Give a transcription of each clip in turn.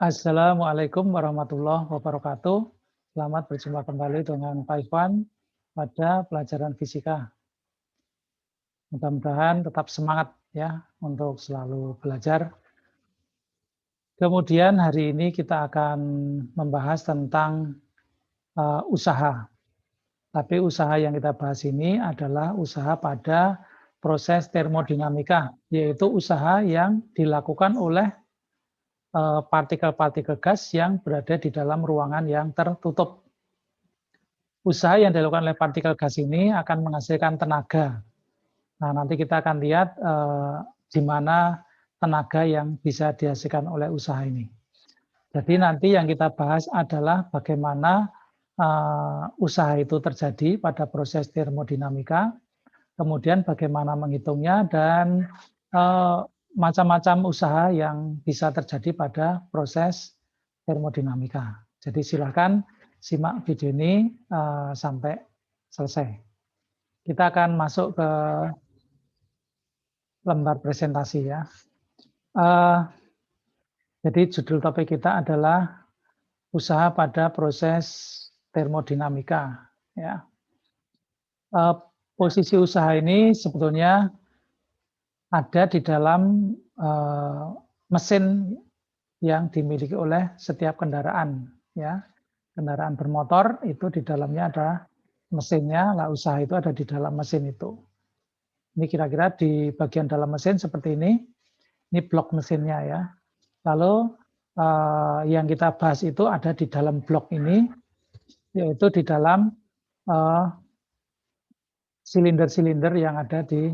Assalamualaikum warahmatullahi wabarakatuh. Selamat berjumpa kembali dengan Pak Ivan pada pelajaran fisika. Mudah-mudahan tetap semangat ya untuk selalu belajar. Kemudian hari ini kita akan membahas tentang usaha. Tapi usaha yang kita bahas ini adalah usaha pada proses termodinamika, yaitu usaha yang dilakukan oleh partikel-partikel gas yang berada di dalam ruangan yang tertutup. Usaha yang dilakukan oleh partikel gas ini akan menghasilkan tenaga. Nah, nanti kita akan lihat di mana tenaga yang bisa dihasilkan oleh usaha ini. Jadi nanti yang kita bahas adalah bagaimana usaha itu terjadi pada proses termodinamika, kemudian bagaimana menghitungnya, dan macam-macam usaha yang bisa terjadi pada proses termodinamika. Jadi silakan simak video ini sampai selesai. Kita akan masuk ke lembar presentasi ya. Jadi judul topik kita adalah usaha pada proses termodinamika. Ya. Posisi usaha ini sebetulnya ada di dalam mesin yang dimiliki oleh setiap kendaraan. Ya. Kendaraan bermotor itu di dalamnya ada mesinnya, lah usaha itu ada di dalam mesin itu. Ini kira-kira di bagian dalam mesin seperti ini blok mesinnya ya. Lalu yang kita bahas itu ada di dalam blok ini, yaitu di dalam silinder-silinder yang ada di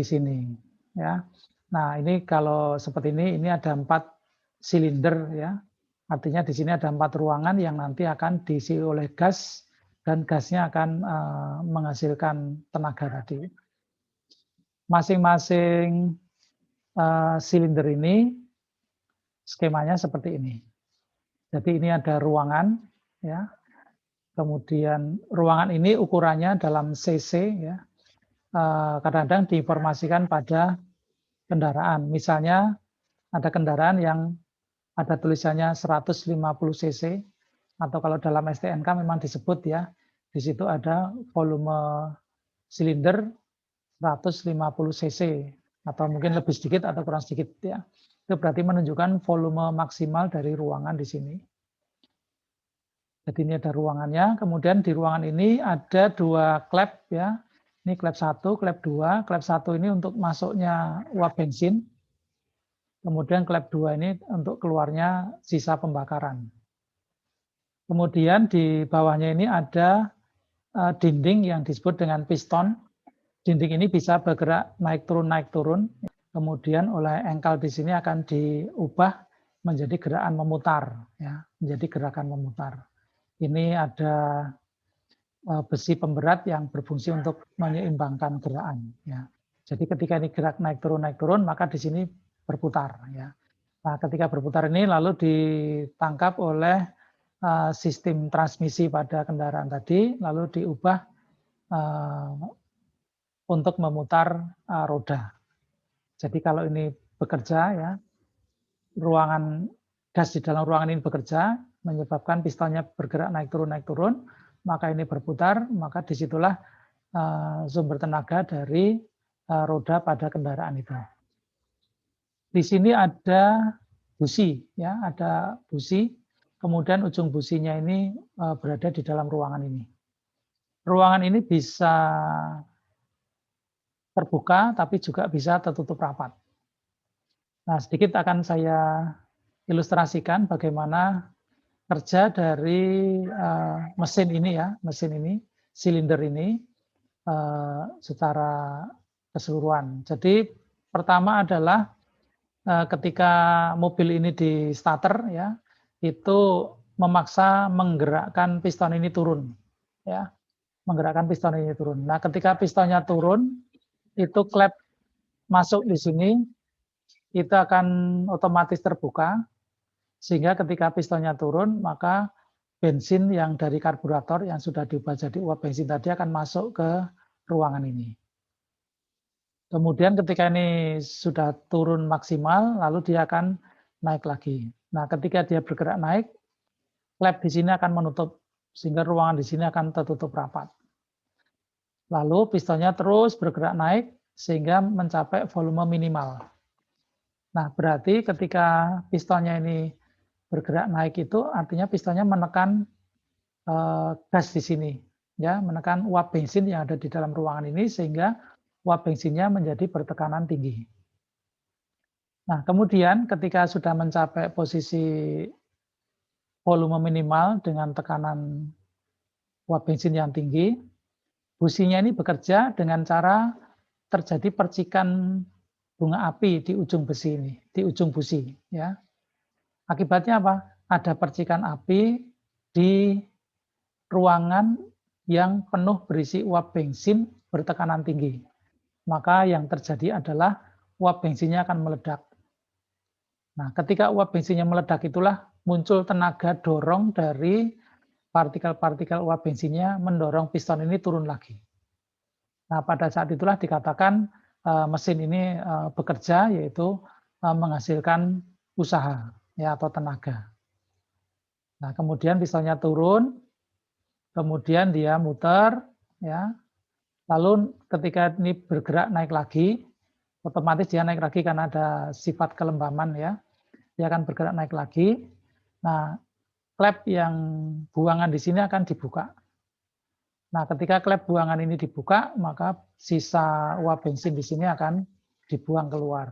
sini. Ya. Nah ini kalau seperti ini ada 4 silinder ya. Artinya di sini ada 4 ruangan yang nanti akan diisi oleh gas, dan gasnya akan menghasilkan tenaga tadi. Masing-masing silinder ini skemanya seperti ini. Jadi ini ada ruangan ya. Kemudian ruangan ini ukurannya dalam cc ya. Kadang-kadang diinformasikan pada kendaraan. Misalnya ada kendaraan yang ada tulisannya 150 cc, atau kalau dalam STNK memang disebut ya, di situ ada volume silinder 150 cc, atau mungkin lebih sedikit atau kurang sedikit ya. Itu berarti menunjukkan volume maksimal dari ruangan di sini. Jadi ini ada ruangannya, kemudian di ruangan ini ada 2 klep ya. Ini klep 1, klep 2. Klep 1 ini untuk masuknya uap bensin. Kemudian klep 2 ini untuk keluarnya sisa pembakaran. Kemudian di bawahnya ini ada dinding yang disebut dengan piston. Dinding ini bisa bergerak naik turun. Kemudian oleh engkal di sini akan diubah menjadi gerakan memutar ya, menjadi gerakan memutar. Ini ada besi pemberat yang berfungsi untuk menyeimbangkan gerakan ya. Jadi ketika ini gerak naik turun, maka di sini berputar ya. Nah, ketika berputar ini lalu ditangkap oleh sistem transmisi pada kendaraan tadi, lalu diubah untuk memutar roda. Jadi kalau ini bekerja ya, ruangan gas di dalam ruangan ini bekerja, menyebabkan pistonnya bergerak naik turun, maka ini berputar, maka disitulah sumber tenaga dari roda pada kendaraan itu. Di sini ada busi, ya, ada busi. Kemudian ujung businya ini berada di dalam ruangan ini. Ruangan ini bisa terbuka, tapi juga bisa tertutup rapat. Nah, sedikit akan saya ilustrasikan bagaimana kerja dari mesin ini ya, silinder ini secara keseluruhan. Jadi pertama adalah ketika mobil ini di starter ya, itu memaksa menggerakkan piston ini turun ya, menggerakkan piston ini turun. Nah, ketika pistonnya turun, itu klep masuk di sini, itu akan otomatis terbuka, sehingga ketika pistonnya turun, maka bensin yang dari karburator yang sudah diubah jadi uap bensin tadi akan masuk ke ruangan ini. Kemudian ketika ini sudah turun maksimal, lalu dia akan naik lagi. Nah, ketika dia bergerak naik, klep di sini akan menutup, sehingga ruangan di sini akan tertutup rapat. Lalu pistonnya terus bergerak naik, sehingga mencapai volume minimal. Nah, berarti ketika pistonnya ini bergerak naik itu artinya pistonnya menekan gas di sini, ya, menekan uap bensin yang ada di dalam ruangan ini sehingga uap bensinnya menjadi bertekanan tinggi. Nah, kemudian ketika sudah mencapai posisi volume minimal dengan tekanan uap bensin yang tinggi, businya ini bekerja dengan cara terjadi percikan bunga api di ujung besi ini, di ujung busi, ya. Akibatnya apa? Ada percikan api di ruangan yang penuh berisi uap bensin bertekanan tinggi. Maka yang terjadi adalah uap bensinnya akan meledak. Nah, ketika uap bensinnya meledak itulah muncul tenaga dorong dari partikel-partikel uap bensinnya mendorong piston ini turun lagi. Nah, pada saat itulah dikatakan mesin ini bekerja, yaitu menghasilkan usaha ya atau tenaga. Nah, kemudian pistonnya turun, kemudian dia muter, ya. Lalu ketika ini bergerak naik lagi, otomatis dia naik lagi karena ada sifat kelembaman ya. Dia akan bergerak naik lagi. Nah, klep yang buangan di sini akan dibuka. Nah, ketika klep buangan ini dibuka, maka sisa uap bensin di sini akan dibuang keluar.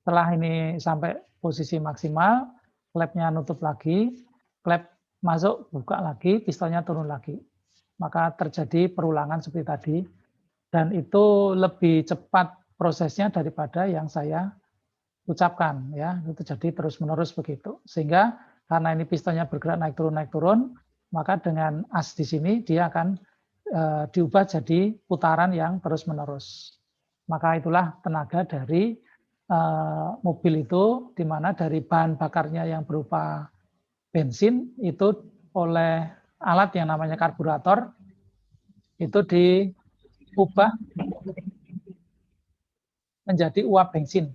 Setelah ini sampai posisi maksimal, klepnya nutup lagi, klep masuk, buka lagi, pistonnya turun lagi. Maka terjadi perulangan seperti tadi, dan itu lebih cepat prosesnya daripada yang saya ucapkan, ya. Itu jadi terus-menerus begitu. Sehingga karena ini pistonnya bergerak naik turun, maka dengan as di sini dia akan diubah jadi putaran yang terus-menerus. Maka itulah tenaga dari mobil itu, di mana dari bahan bakarnya yang berupa bensin itu oleh alat yang namanya karburator itu diubah menjadi uap bensin.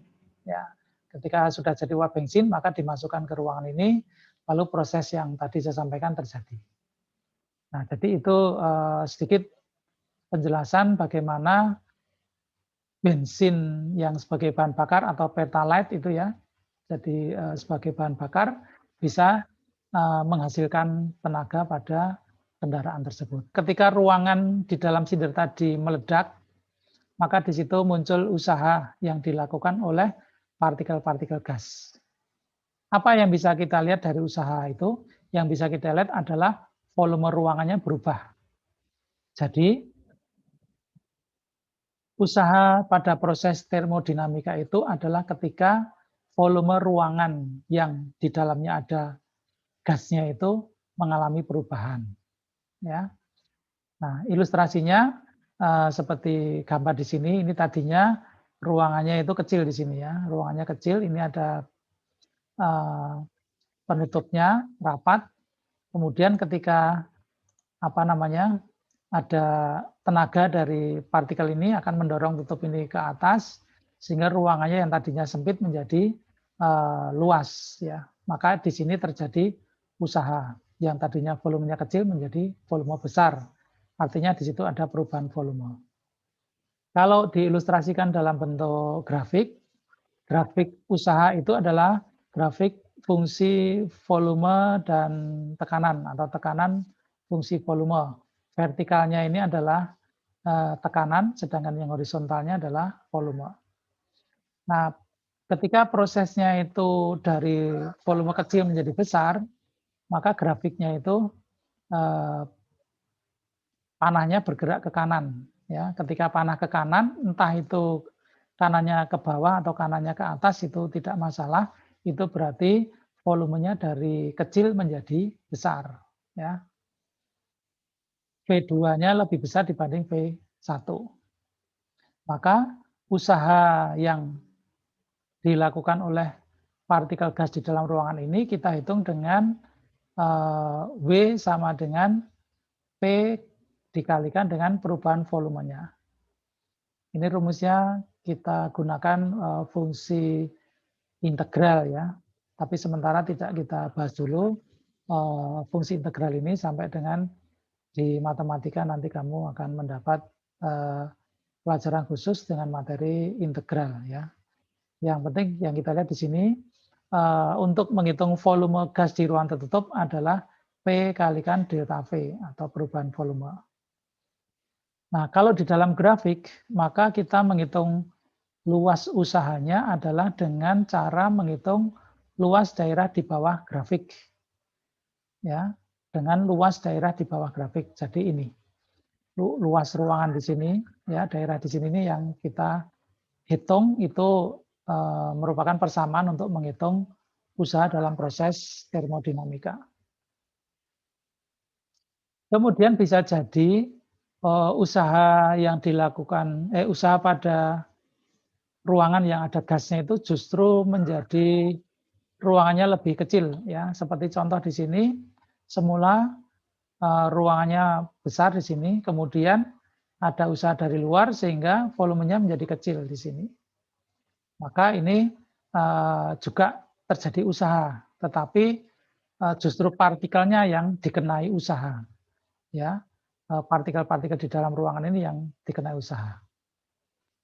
Ya, ketika sudah jadi uap bensin, maka dimasukkan ke ruangan ini, lalu proses yang tadi saya sampaikan terjadi. Nah, jadi itu sedikit penjelasan bagaimana bensin yang sebagai bahan bakar atau pertalite itu ya, jadi sebagai bahan bakar bisa menghasilkan tenaga pada kendaraan tersebut. Ketika ruangan di dalam silinder tadi meledak, maka di situ muncul usaha yang dilakukan oleh partikel-partikel gas. Apa yang bisa kita lihat dari usaha itu? Yang bisa kita lihat adalah volume ruangannya berubah. Jadi, usaha pada proses termodinamika itu adalah ketika volume ruangan yang di dalamnya ada gasnya itu mengalami perubahan. Ya. Nah, ilustrasinya seperti gambar di sini, ini tadinya ruangannya itu kecil di sini ya, ruangannya kecil, ini ada penutupnya rapat, kemudian ketika ada tenaga dari partikel ini akan mendorong tutup ini ke atas, sehingga ruangannya yang tadinya sempit menjadi luas ya. Maka di sini terjadi usaha yang tadinya volumenya kecil menjadi volume besar. Artinya di situ ada perubahan volume. Kalau diilustrasikan dalam bentuk grafik, grafik usaha itu adalah grafik fungsi volume dan tekanan atau tekanan fungsi volume. Vertikalnya ini adalah tekanan, sedangkan yang horizontalnya adalah volume. Nah, ketika prosesnya itu dari volume kecil menjadi besar, maka grafiknya itu panahnya bergerak ke kanan. Ya, ketika panah ke kanan, entah itu kanannya ke bawah atau kanannya ke atas itu tidak masalah. Itu berarti volumenya dari kecil menjadi besar. Ya. V2-nya lebih besar dibanding V1. Maka usaha yang dilakukan oleh partikel gas di dalam ruangan ini kita hitung dengan W sama dengan P dikalikan dengan perubahan volumenya. Ini rumusnya kita gunakan fungsi integral ya. Tapi sementara tidak kita bahas dulu fungsi integral ini sampai dengan di matematika nanti kamu akan mendapat pelajaran khusus dengan materi integral ya. Yang penting yang kita lihat di sini untuk menghitung volume gas di ruang tertutup adalah P kalikan delta V atau perubahan volume. Nah, kalau di dalam grafik, maka kita menghitung luas usahanya adalah dengan cara menghitung luas daerah di bawah grafik. Ya, dengan luas daerah di bawah grafik. Jadi ini luas ruangan di sini, ya daerah di sini ini yang kita hitung itu merupakan persamaan untuk menghitung usaha dalam proses termodinamika. Kemudian bisa jadi usaha yang dilakukan, usaha pada ruangan yang ada gasnya itu justru menjadi ruangannya lebih kecil ya. Seperti contoh di sini, semula ruangannya besar di sini, kemudian ada usaha dari luar sehingga volumenya menjadi kecil di sini. Maka ini juga terjadi usaha, tetapi justru partikelnya yang dikenai usaha. Ya, partikel-partikel di dalam ruangan ini yang dikenai usaha.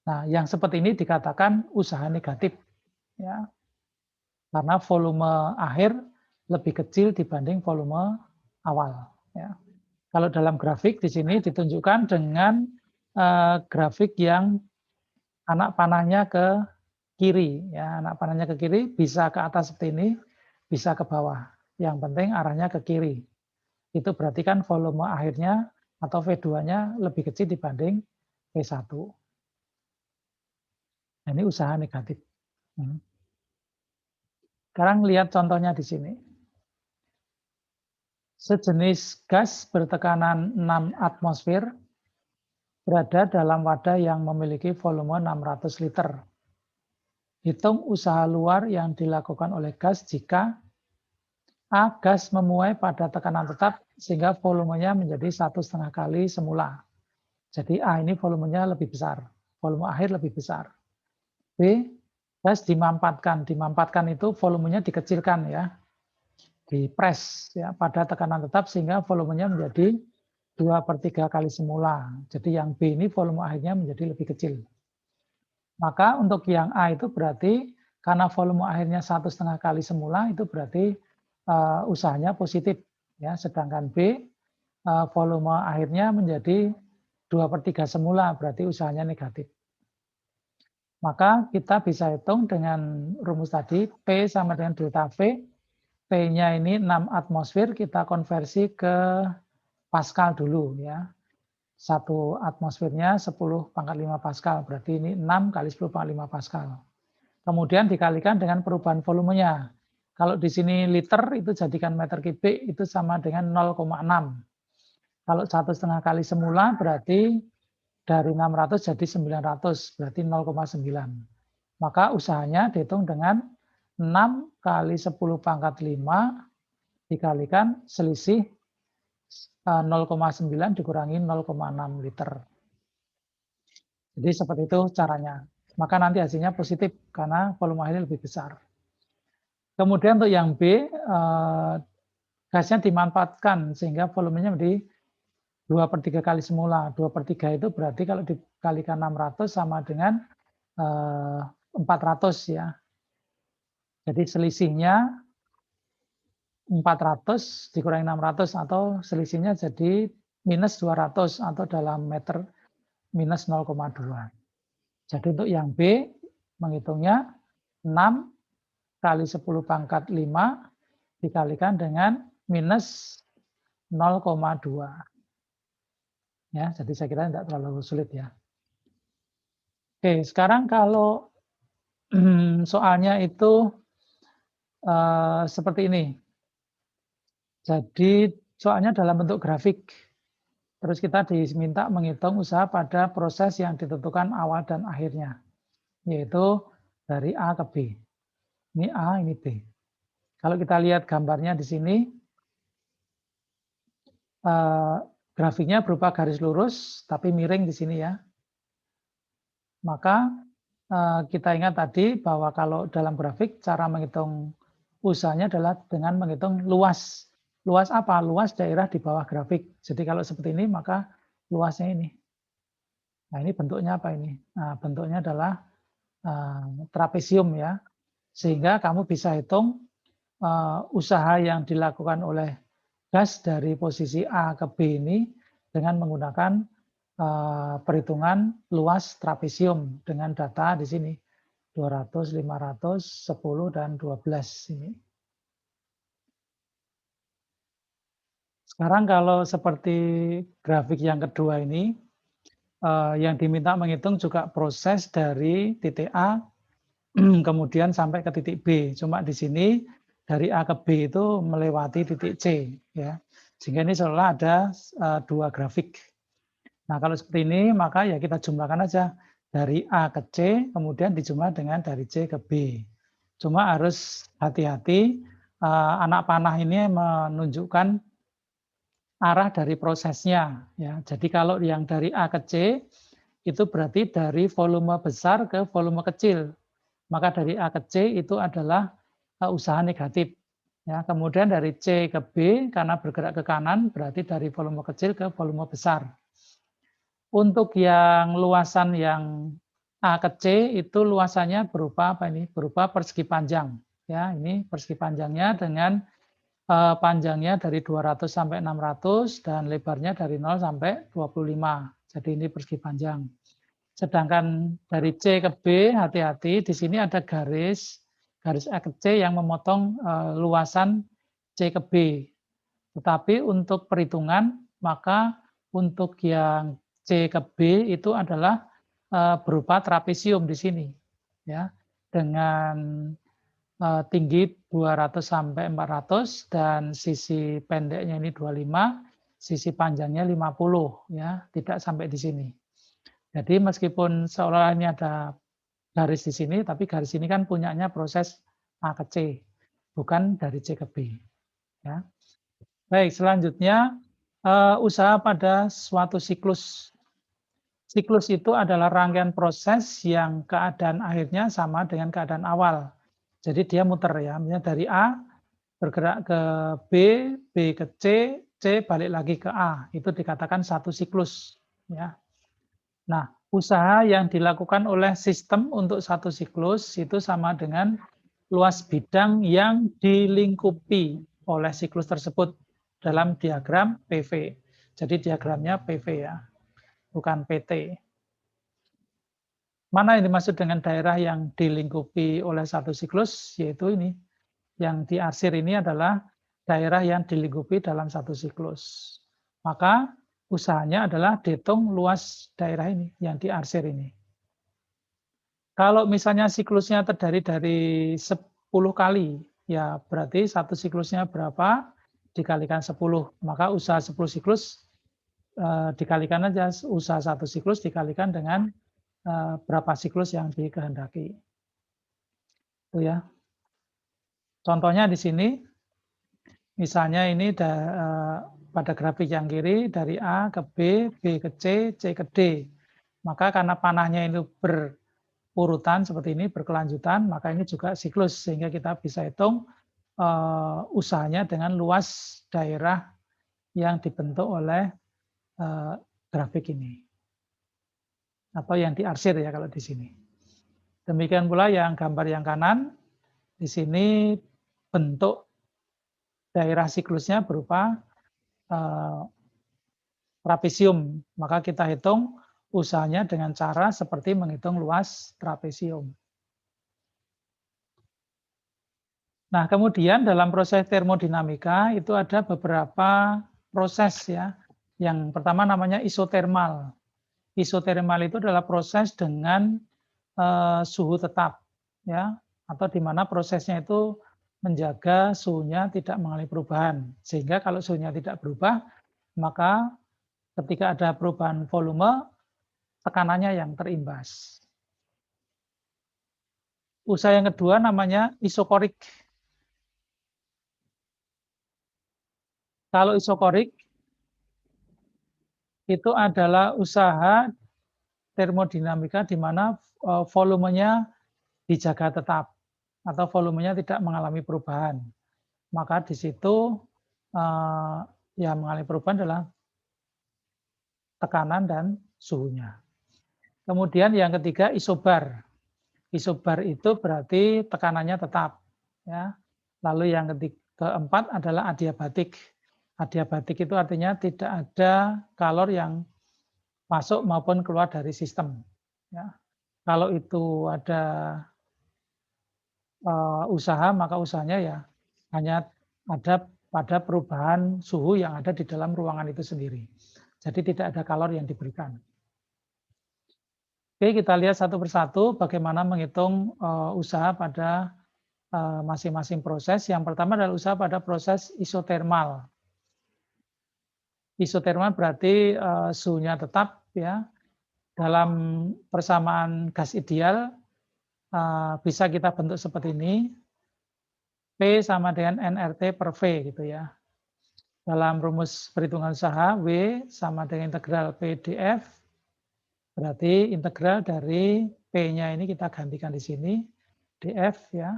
Nah, yang seperti ini dikatakan usaha negatif, ya, karena volume akhir lebih kecil dibanding volume awal. Ya. Kalau dalam grafik di sini ditunjukkan dengan grafik yang anak panahnya ke kiri, ya, anak panahnya ke kiri bisa ke atas seperti ini, bisa ke bawah. Yang penting arahnya ke kiri. Itu berarti kan volume akhirnya atau V2-nya lebih kecil dibanding V1. Nah, ini usaha negatif. Sekarang lihat contohnya di sini. Sejenis gas bertekanan 6 atmosfer berada dalam wadah yang memiliki volume 600 liter. Hitung usaha luar yang dilakukan oleh gas jika A. Gas memuai pada tekanan tetap sehingga volumenya menjadi 1,5 kali semula. Jadi A ini volumenya lebih besar, volume akhir lebih besar. B. Gas dimampatkan. Dimampatkan itu volumenya dikecilkan ya, dipres ya pada tekanan tetap sehingga volumenya menjadi 2/3 kali semula. Jadi yang B ini volume akhirnya menjadi lebih kecil. Maka untuk yang A itu berarti karena volume akhirnya 1,5 kali semula itu berarti usahanya positif ya, sedangkan B volume akhirnya menjadi 2/3 semula berarti usahanya negatif. Maka kita bisa hitung dengan rumus tadi P sama dengan delta V. P-nya ini 6 atmosfer, kita konversi ke Pascal dulu ya. 1 atmosfernya 10⁵ Pascal, berarti ini 6 kali 10⁵ Pascal. Kemudian dikalikan dengan perubahan volumenya. Kalau di sini liter itu jadikan meter kubik itu sama dengan 0,6. Kalau 1,5 kali semula berarti dari 600 jadi 900, berarti 0,9. Maka usahanya dihitung dengan 6 kali 10⁵ dikalikan selisih 0,9 dikurangi 0,6 liter. Jadi seperti itu caranya. Maka nanti hasilnya positif karena volume akhirnya lebih besar. Kemudian untuk yang B, gasnya dimanfaatkan sehingga volumenya menjadi 2/3 kali semula. 2/3 itu berarti kalau dikalikan 600 sama dengan 400 ya. Jadi selisihnya 400 dikurangi 600 atau selisihnya jadi minus 200 atau dalam meter minus 0,2. Jadi untuk yang B menghitungnya 6 kali 10⁵ dikalikan dengan minus 0,2. Ya, jadi saya kira tidak terlalu sulit ya. Oke, sekarang kalau soalnya itu seperti ini. Jadi soalnya dalam bentuk grafik. Terus kita diminta menghitung usaha pada proses yang ditentukan awal dan akhirnya. Yaitu dari A ke B. Ini A, ini B. Kalau kita lihat gambarnya di sini, grafiknya berupa garis lurus tapi miring di sini ya. Maka kita ingat tadi bahwa kalau dalam grafik cara menghitung usahanya adalah dengan menghitung luas. Luas apa? Luas daerah di bawah grafik. Jadi kalau seperti ini maka luasnya ini. Nah ini bentuknya apa ini? Nah bentuknya adalah trapesium ya. Sehingga kamu bisa hitung usaha yang dilakukan oleh gas dari posisi A ke B ini dengan menggunakan perhitungan luas trapesium dengan data di sini 200, 500, 10 dan 12 ini. Sekarang kalau seperti grafik yang kedua ini yang diminta menghitung juga proses dari titik A kemudian sampai ke titik B. Cuma di sini dari A ke B itu melewati titik C ya. Sehingga ini seolah ada dua grafik. Nah, kalau seperti ini maka ya kita jumlahkan aja dari A ke C kemudian dijumlah dengan dari C ke B. Cuma harus hati-hati anak panah ini menunjukkan arah dari prosesnya ya. Jadi kalau yang dari A ke C itu berarti dari volume besar ke volume kecil. Maka dari A ke C itu adalah usaha negatif. Ya, kemudian dari C ke B karena bergerak ke kanan berarti dari volume kecil ke volume besar. Untuk yang luasan yang A ke C itu luasannya berupa apa ini? Berupa persegi panjang. Ya, ini persegi panjangnya dengan panjangnya dari 200 sampai 600 dan lebarnya dari 0 sampai 25. Jadi ini persegi panjang. Sedangkan dari C ke B, hati-hati, di sini ada garis A ke C yang memotong luasan C ke B. Tetapi untuk perhitungan, maka untuk yang C ke B itu adalah berupa trapesium di sini. Ya, dengan tinggi 200 sampai 400 dan sisi pendeknya ini 25, sisi panjangnya 50 ya, tidak sampai di sini. Jadi meskipun seolah ini ada garis di sini, tapi garis ini kan punyanya proses A ke C, bukan dari C ke B. Ya. Baik, selanjutnya usaha pada suatu siklus. Siklus itu adalah rangkaian proses yang keadaan akhirnya sama dengan keadaan awal. Jadi dia muter ya, misalnya dari A bergerak ke B, B ke C, C balik lagi ke A. Itu dikatakan satu siklus. Ya. Nah, usaha yang dilakukan oleh sistem untuk satu siklus itu sama dengan luas bidang yang dilingkupi oleh siklus tersebut dalam diagram PV. Jadi diagramnya PV ya, bukan PT. Mana yang dimaksud dengan daerah yang dilingkupi oleh satu siklus? Yaitu ini. Yang diarsir ini adalah daerah yang dilingkupi dalam satu siklus. Maka usahanya adalah dihitung luas daerah ini yang diarsir ini. Kalau misalnya siklusnya terdiri dari 10 kali, ya berarti satu siklusnya berapa dikalikan 10. Maka usaha 10 siklus dikalikan aja usaha satu siklus dikalikan dengan berapa siklus yang dikehendaki. Itu ya. Contohnya di sini, misalnya ini pada grafik yang kiri dari A ke B, B ke C, C ke D. Maka karena panahnya itu berurutan seperti ini, berkelanjutan, maka ini juga siklus. Sehingga kita bisa hitung usahanya dengan luas daerah yang dibentuk oleh grafik ini. Atau yang diarsir ya kalau di sini. Demikian pula yang gambar yang kanan, di sini bentuk daerah siklusnya berupa trapesium. Maka kita hitung usahanya dengan cara seperti menghitung luas trapesium. Nah, kemudian dalam proses termodinamika itu ada beberapa proses ya. Yang pertama namanya isotermal. Isotermal itu adalah proses dengan suhu tetap ya, atau di mana prosesnya itu menjaga suhunya tidak mengalami perubahan. Sehingga kalau suhunya tidak berubah, maka ketika ada perubahan volume, tekanannya yang terimbas. Usaha yang kedua namanya isokorik. Kalau isokorik itu adalah usaha termodinamika di mana volumenya dijaga tetap atau volumenya tidak mengalami perubahan. Maka di situ yang mengalami perubahan adalah tekanan dan suhunya. Kemudian yang ketiga isobar. Isobar itu berarti tekanannya tetap, ya. Lalu yang keempat adalah adiabatik. Adiabatik itu artinya tidak ada kalor yang masuk maupun keluar dari sistem. Ya. Kalau itu ada usaha, maka usahanya ya hanya ada pada perubahan suhu yang ada di dalam ruangan itu sendiri. Jadi tidak ada kalor yang diberikan. Oke, kita lihat satu persatu bagaimana menghitung usaha pada masing-masing proses. Yang pertama adalah usaha pada proses isotermal. Isotermal berarti suhunya tetap, ya. Dalam persamaan gas ideal bisa kita bentuk seperti ini. P sama dengan nRT per V gitu ya. Dalam rumus perhitungan usaha W sama dengan integral PdF. Berarti integral dari P-nya ini kita gantikan di sini, dF ya,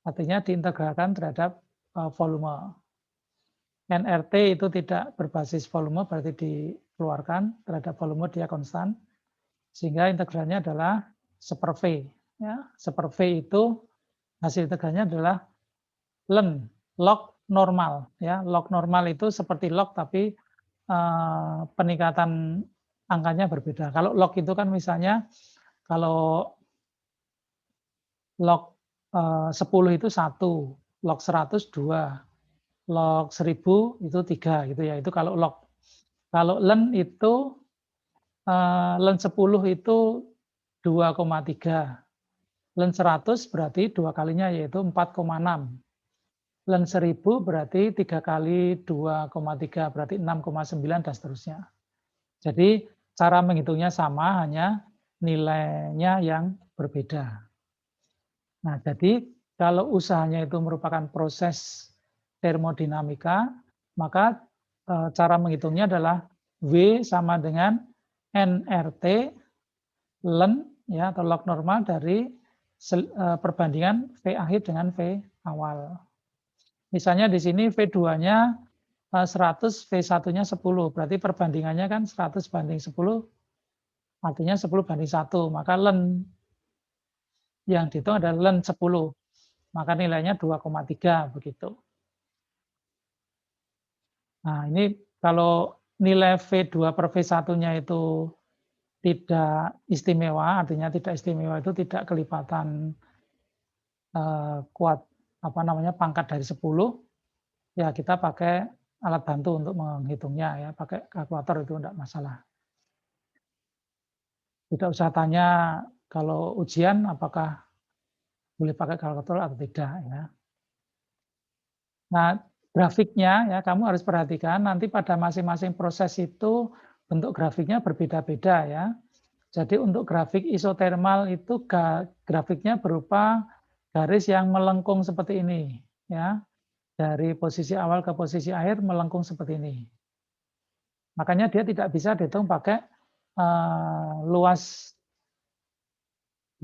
artinya diintegralkan terhadap volume. nRT itu tidak berbasis volume, berarti dikeluarkan terhadap volume dia konstan, sehingga integralnya adalah 1/V. Ya. 1/V itu hasil integralnya adalah ln, log normal. Ya. Log normal itu seperti log tapi peningkatan angkanya berbeda. Kalau log itu kan misalnya kalau log 10 itu 1, log 100 2, log 1000 itu 3 gitu ya. Itu kalau log. Kalau ln itu ln 10 itu 2,3. Ln 100 berarti 2 kalinya yaitu 4,6. Ln 1000 berarti 3 kali 2,3 berarti 6,9 dan seterusnya. Jadi cara menghitungnya sama, hanya nilainya yang berbeda. Nah, jadi kalau usahanya itu merupakan proses termodinamika, maka cara menghitungnya adalah W sama dengan nRT ln ya atau log normal dari perbandingan V akhir dengan V awal. Misalnya di sini V2-nya 100, V1-nya 10, berarti perbandingannya kan 100 banding 10, artinya 10 banding 1, maka ln yang dihitung adalah ln 10, maka nilainya 2,3 begitu. Nah ini kalau nilai V2 per V1-nya itu tidak istimewa, artinya tidak istimewa itu tidak kelipatan kuat pangkat dari 10, ya kita pakai alat bantu untuk menghitungnya ya, pakai kalkulator itu enggak masalah. Tidak usah tanya kalau ujian apakah boleh pakai kalkulator atau tidak ya. Nah, grafiknya ya kamu harus perhatikan nanti pada masing-masing proses itu bentuk grafiknya berbeda-beda ya. Jadi untuk grafik isotermal itu grafiknya berupa garis yang melengkung seperti ini ya. Dari posisi awal ke posisi akhir melengkung seperti ini. Makanya dia tidak bisa dihitung pakai luas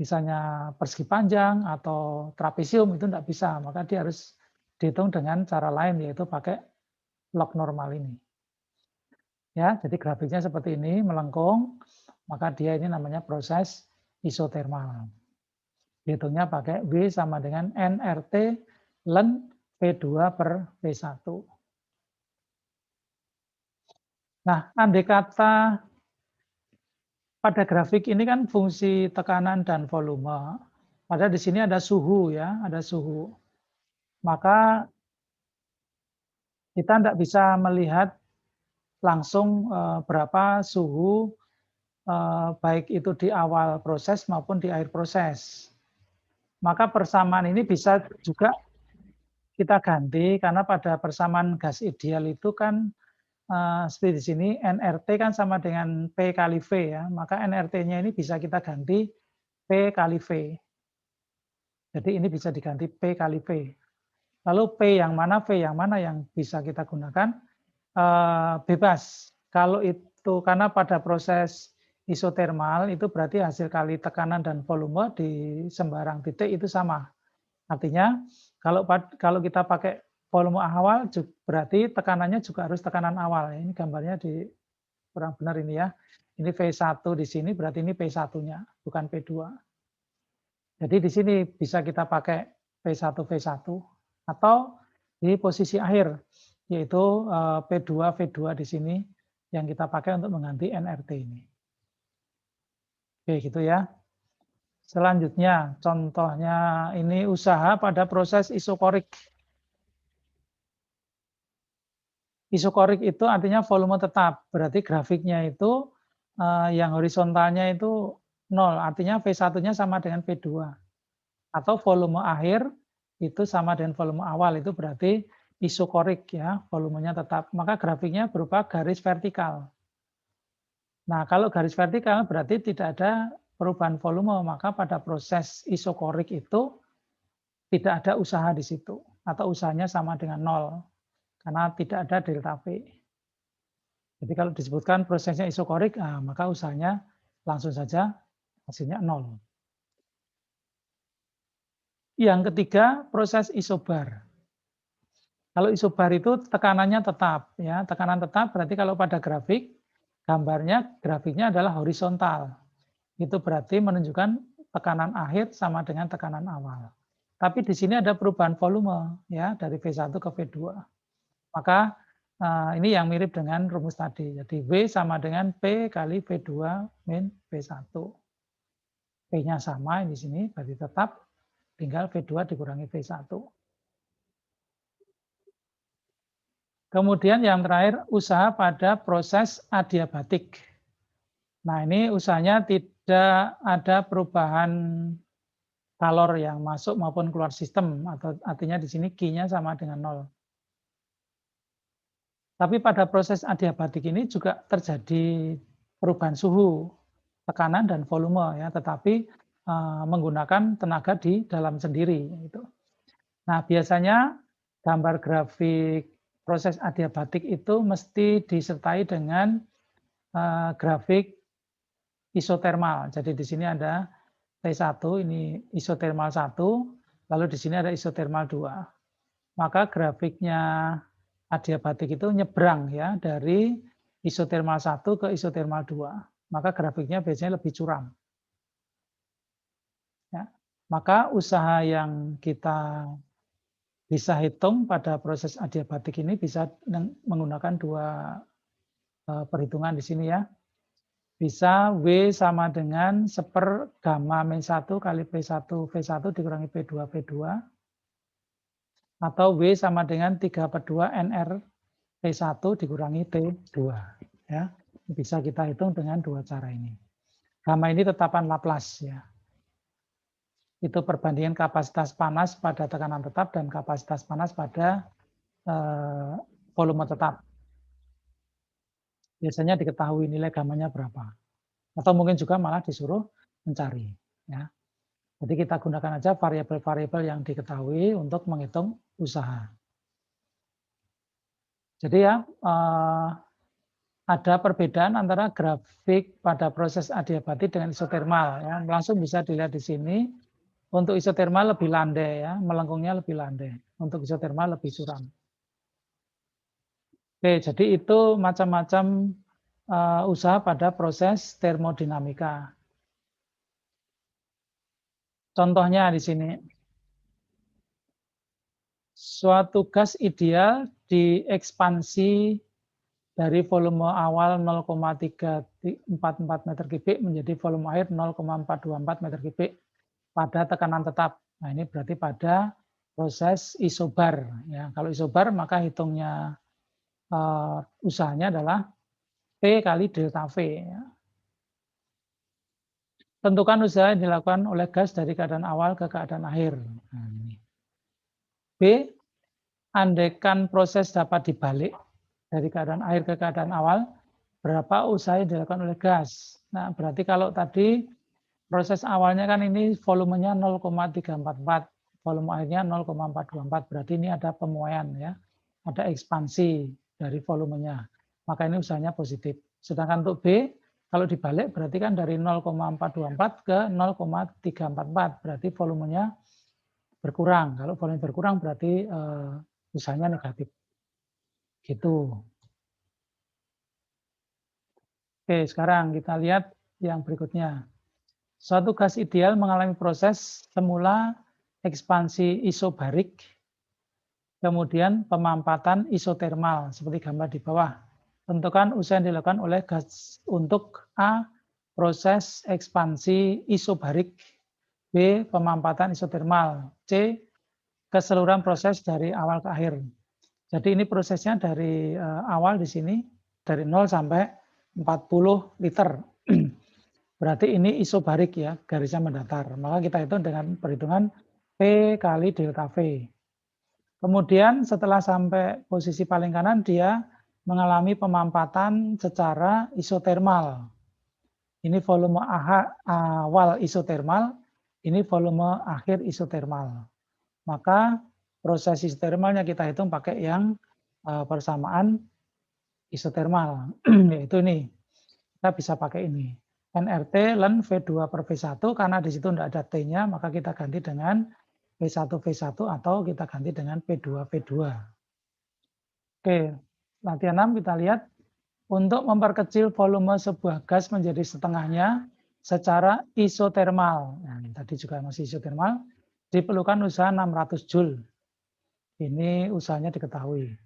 misalnya persegi panjang atau trapesium itu tidak bisa, maka dia harus dihitung dengan cara lain yaitu pakai log normal ini. Ya, jadi grafiknya seperti ini melengkung, maka dia ini namanya proses isotermal. Dihitungnya pakai W sama dengan nRT ln V2 per V1. Nah, andai kata pada grafik ini kan fungsi tekanan dan volume. Padahal di sini ada suhu ya, ada suhu. Maka kita tidak bisa melihat langsung berapa suhu baik itu di awal proses maupun di akhir proses. Maka persamaan ini bisa juga kita ganti karena pada persamaan gas ideal itu kan seperti di sini nRT kan sama dengan P kali V ya, maka nRT-nya ini bisa kita ganti P kali V. Jadi ini bisa diganti P kali V. Lalu P yang mana, V yang mana yang bisa kita gunakan? Bebas. Kalau itu karena pada proses isotermal itu berarti hasil kali tekanan dan volume di sembarang titik itu sama. Artinya kalau kita pakai volume awal berarti tekanannya juga harus tekanan awal. Ini gambarnya kurang benar ini ya. Ini V1 di sini berarti ini P1-nya, bukan P2. Jadi di sini bisa kita pakai P1 V1 atau di posisi akhir yaitu P2 V2 di sini yang kita pakai untuk mengganti nRT ini. Oke, gitu ya. Selanjutnya, contohnya ini usaha pada proses isokorik. Isokorik itu artinya volume tetap, berarti grafiknya itu yang horizontalnya itu 0, artinya V1-nya sama dengan V2. Atau volume akhir itu sama dengan volume awal, itu berarti isokorik ya, volumenya tetap. Maka grafiknya berupa garis vertikal. Nah, kalau garis vertikal berarti tidak ada perubahan volume, maka pada proses isokorik itu tidak ada usaha di situ, atau usahanya sama dengan 0, karena tidak ada delta V. Jadi kalau disebutkan prosesnya isokorik, maka usahanya langsung saja hasilnya 0. Yang ketiga, proses isobar. Kalau isobar itu tekanannya tetap, ya, tekanan tetap berarti kalau pada grafik, grafiknya adalah horizontal. Itu berarti menunjukkan tekanan akhir sama dengan tekanan awal. Tapi di sini ada perubahan volume ya dari V1 ke V2. Maka ini yang mirip dengan rumus tadi. Jadi V sama dengan P kali V2 min V1. P-nya sama di sini berarti tetap, tinggal V2 dikurangi V1. Kemudian yang terakhir, usaha pada proses adiabatik. Nah, ini usahanya tidak ada perubahan kalor yang masuk maupun keluar sistem, atau artinya di sini Q-nya sama dengan 0. Tapi pada proses adiabatik ini juga terjadi perubahan suhu, tekanan dan volume ya, tetapi menggunakan tenaga di dalam sendiri gitu. Nah, biasanya gambar grafik proses adiabatik itu mesti disertai dengan grafik isotermal. Jadi di sini ada T1, ini isotermal 1, lalu di sini ada isotermal 2. Maka grafiknya adiabatik itu nyebrang ya dari isotermal 1 ke isotermal 2. Maka grafiknya biasanya lebih curam. Ya. Maka usaha yang kita bisa hitung pada proses adiabatik ini bisa menggunakan dua perhitungan di sini ya. Bisa W sama dengan 1/, gamma min 1 kali P1 V1 dikurangi P2 V2. Atau W sama dengan 3/2 NR P1 dikurangi T2. Ya. Bisa kita hitung dengan dua cara ini. Gamma ini tetapan Laplace ya. Itu perbandingan kapasitas panas pada tekanan tetap dan kapasitas panas pada volume tetap. Biasanya diketahui nilai gammanya berapa. Atau mungkin juga malah disuruh mencari. Ya. Jadi kita gunakan aja variabel-variabel yang diketahui untuk menghitung usaha. Jadi ya, ada perbedaan antara grafik pada proses adiabatik dengan isotermal. Ya. Langsung bisa dilihat di sini. Untuk isotermal lebih landai, ya, melengkungnya lebih landai. Untuk isotermal lebih curam. Oke, jadi itu macam-macam usaha pada proses termodinamika. Contohnya di sini. Suatu gas ideal diekspansi dari volume awal 0,344 meter kubik menjadi volume akhir 0,424 meter kubik pada tekanan tetap. Nah, ini berarti pada proses isobar. Ya, kalau isobar maka hitungnya usahanya adalah P kali delta V. Ya. Tentukan usaha yang dilakukan oleh gas dari keadaan awal ke keadaan akhir. Nah, ini. B, andaikan proses dapat dibalik dari keadaan akhir ke keadaan awal, berapa usaha yang dilakukan oleh gas. Nah, berarti kalau tadi proses awalnya kan ini volumenya 0,344, volume akhirnya 0,424, berarti ini ada pemuaian ya, ada ekspansi dari volumenya. Maka ini usahanya positif. Sedangkan untuk B, kalau dibalik berarti kan dari 0,424 ke 0,344, berarti volumenya berkurang. Kalau volume berkurang berarti usahanya negatif. Gitu. Oke, sekarang kita lihat yang berikutnya. Suatu gas ideal mengalami proses semula ekspansi isobarik, kemudian pemampatan isotermal seperti gambar di bawah. Tentukan usaha yang dilakukan oleh gas untuk A, proses ekspansi isobarik, B, pemampatan isotermal, C, keseluruhan proses dari awal ke akhir. Jadi ini prosesnya dari awal di sini, dari 0 sampai 40 liter. Berarti ini isobarik ya, garisnya mendatar. Maka kita hitung dengan perhitungan P kali delta V. Kemudian setelah sampai posisi paling kanan, dia mengalami pemampatan secara isotermal. Ini volume awal isotermal, ini volume akhir isotermal. Maka proses isotermalnya kita hitung pakai yang persamaan isotermal, yaitu ini. Kita bisa pakai ini. NRT ln V2 per V1, karena di situ tidak ada T-nya, maka kita ganti dengan V1 V1 atau kita ganti dengan P2 V2. Oke, latihan 6 kita lihat. Untuk memperkecil volume sebuah gas menjadi setengahnya secara isotermal. Nah, tadi juga masih isotermal, diperlukan usaha 600 Joule. Ini usahanya diketahui.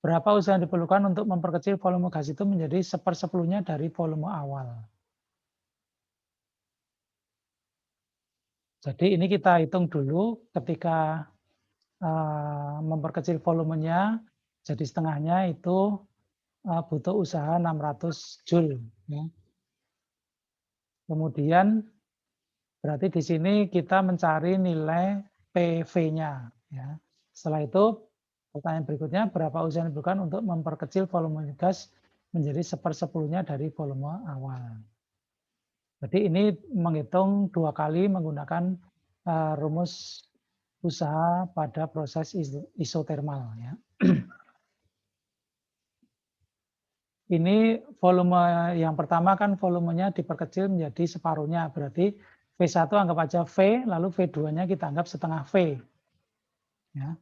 Berapa usaha yang diperlukan untuk memperkecil volume gas itu menjadi 1/10-nya dari volume awal. Jadi ini kita hitung dulu ketika memperkecil volumenya jadi setengahnya itu butuh usaha 600 Joule. Ya. Kemudian berarti di sini kita mencari nilai PV-nya. Ya. Setelah itu pertanyaan berikutnya, berapa usaha yang diperlukan untuk memperkecil volume gas menjadi 1/10-nya dari volume awal. Jadi ini menghitung 2 kali menggunakan rumus usaha pada proses isotermal. Ya. Ini volume yang pertama kan volumenya diperkecil menjadi separuhnya, berarti V1 anggap aja V, lalu V2-nya kita anggap setengah V. Ya.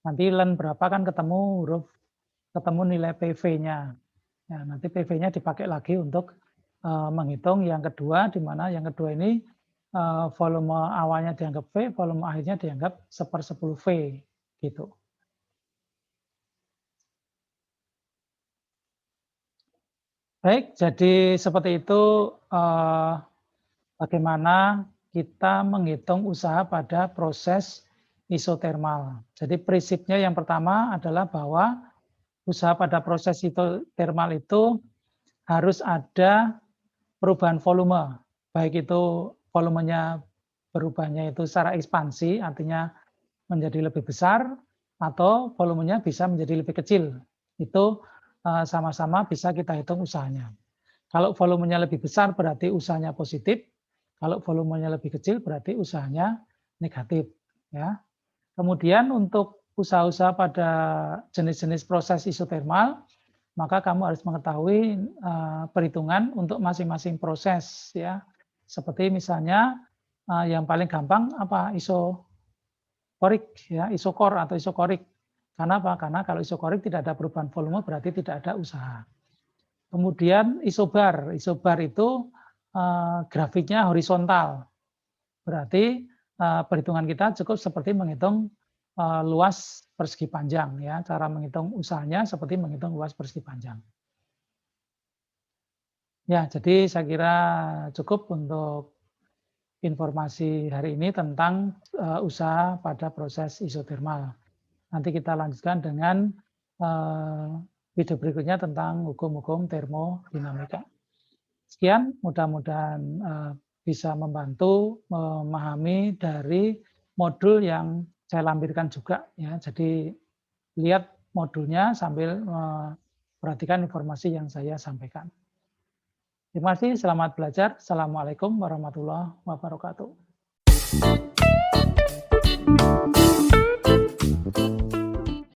Nanti ln berapa kan ketemu nilai PV-nya. Ya, nanti PV-nya dipakai lagi untuk menghitung yang kedua, di mana yang kedua ini volume awalnya dianggap V, volume akhirnya dianggap 1/10 V. Gitu. Baik, jadi seperti itu bagaimana kita menghitung usaha pada proses isotermal. Jadi prinsipnya yang pertama adalah bahwa usaha pada proses isotermal itu harus ada perubahan volume, baik itu volumenya berubahnya itu secara ekspansi, artinya menjadi lebih besar, atau volumenya bisa menjadi lebih kecil. Itu sama-sama bisa kita hitung usahanya. Kalau volumenya lebih besar berarti usahanya positif, kalau volumenya lebih kecil berarti usahanya negatif. Ya. Kemudian untuk usaha-usaha pada jenis-jenis proses isotermal, maka kamu harus mengetahui perhitungan untuk masing-masing proses. Ya. Seperti misalnya yang paling gampang apa? Isokorik, ya, isokor atau isokorik. Karena apa? Karena kalau isokorik tidak ada perubahan volume berarti tidak ada usaha. Kemudian isobar itu grafiknya horizontal. Berarti perhitungan kita cukup seperti menghitung luas persegi panjang. Ya. Cara menghitung usahanya seperti menghitung luas persegi panjang. Ya, jadi saya kira cukup untuk informasi hari ini tentang usaha pada proses isotermal. Nanti kita lanjutkan dengan video berikutnya tentang hukum-hukum termodinamika. Sekian, mudah-mudahan bisa membantu memahami dari modul yang saya lampirkan juga. Ya. Jadi lihat modulnya sambil perhatikan informasi yang saya sampaikan. Terima kasih, selamat belajar. Assalamualaikum warahmatullahi wabarakatuh.